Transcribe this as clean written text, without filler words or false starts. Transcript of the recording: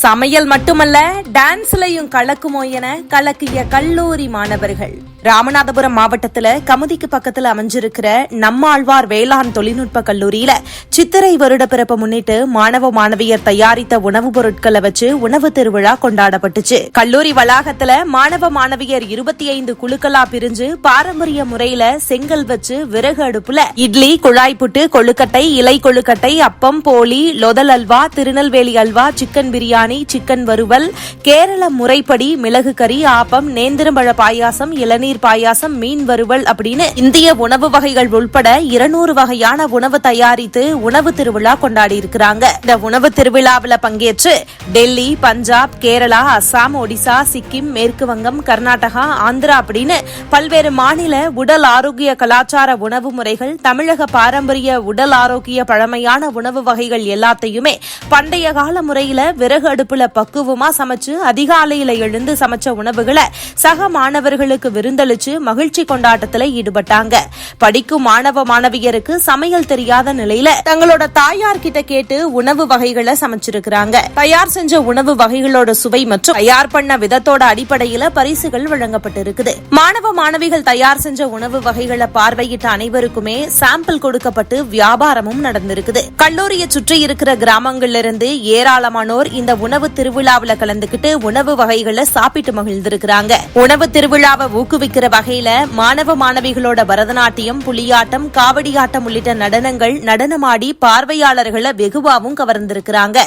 சமையல் மட்டுமல்ல, டான்ஸ்லயும் கலக்குமோ என கலக்கிய கல்லூரி மாணவர்கள். ராமநாதபுரம் மாவட்டத்துல கமுதிக்கு பக்கத்துல அமைஞ்சிருக்கிற நம்மாழ்வார் வேளாண் தொழில்நுட்ப கல்லூரியில சித்திரை வருட பிறப்பை முன்னிட்டு மாணவ மாணவியர் தயாரித்த உணவுப் பொருட்களை வச்சு உணவு திருவிழா கொண்டாடப்பட்டுச்சு. கல்லூரி வளாகத்துல மாணவ மாணவியர் 25 குழுக்களா பிரிஞ்சு பாரம்பரிய முறையில செங்கல் வச்சு விறகு அடுப்புல இட்லி, குழாய் புட்டு, கொழுக்கட்டை, இலை கொழுக்கட்டை, அப்பம், போலி, லொதல் அல்வா, திருநெல்வேலி அல்வா, சிக்கன் பிரியாணி, சிக்கன் வறுவல், கேரள முறைப்படி மிளகு கறி, ஆப்பம், நேந்திரம்பழ பாயாசம், இளநீர் பாயாசம், மீன் வறுவல் அப்படின்னு இந்திய உணவு வகைகள் உள்பட 200 வகையான உணவு தயாரித்து உணவு திருவிழா கொண்டாடி இருக்கிறாங்க. இந்த உணவு திருவிழாவில் பங்கேற்று டெல்லி, பஞ்சாப், கேரளா, அசாம், ஒடிசா, சிக்கிம், மேற்கு வங்கம், கர்நாடகா, ஆந்திரா அப்படின்னு பல்வேறு மாநில உடல் ஆரோக்கிய கலாச்சார உணவு முறைகள், தமிழக பாரம்பரிய உடல் ஆரோக்கிய பழமையான உணவு வகைகள் எல்லாத்தையுமே பண்டைய கால முறையில விறகு அடுப்புல பக்குவமா சமைச்சு அதிகாலையில எழுந்து சமைச்ச உணவுகளை சக மாணவர்களுக்கு விருந்தளிச்சு மகிழ்ச்சி கொண்டாட்டத்தில் ஈடுபட்டாங்க. படிக்கும் மாணவ மாணவியருக்கு சமையல் தெரியாத நிலையில தங்களோட தாயார் கிட்ட கேட்டு உணவு வகைகளை சமைச்சிருக்கிறாங்க. தயார் செஞ்ச உணவு வகைகளோட சுவை மற்றும் தயார் பண்ண விதத்தோட அடிப்படையில பரிசுகள் வழங்கப்பட்டிருக்குது. மாணவ மாணவிகள் தயார் செஞ்ச உணவு வகைகளை பார்வையிட்ட அனைவருக்குமே சாம்பிள் கொடுக்கப்பட்டு வியாபாரமும் நடந்திருக்குது. கல்லூரியை சுற்றி இருக்கிற கிராமங்கள்ல இருந்து ஏராளமானோர் இந்த உணவு திருவிழாவில் கலந்துகிட்டு உணவு வகைகளை சாப்பிட்டு மகிழ்ந்திருக்கிறாங்க. உணவு திருவிழாவை ஊக்குவிக்கிற வகையில மாணவ மாணவிகளோட பரதநாட்டியம், புலியாட்டம், காவடியாட்டம் உள்ளிட்ட நடனங்கள் நடனமாடி பார்வையாளர்களை வெகுவாவும் கவர்ந்திருக்கிறாங்க.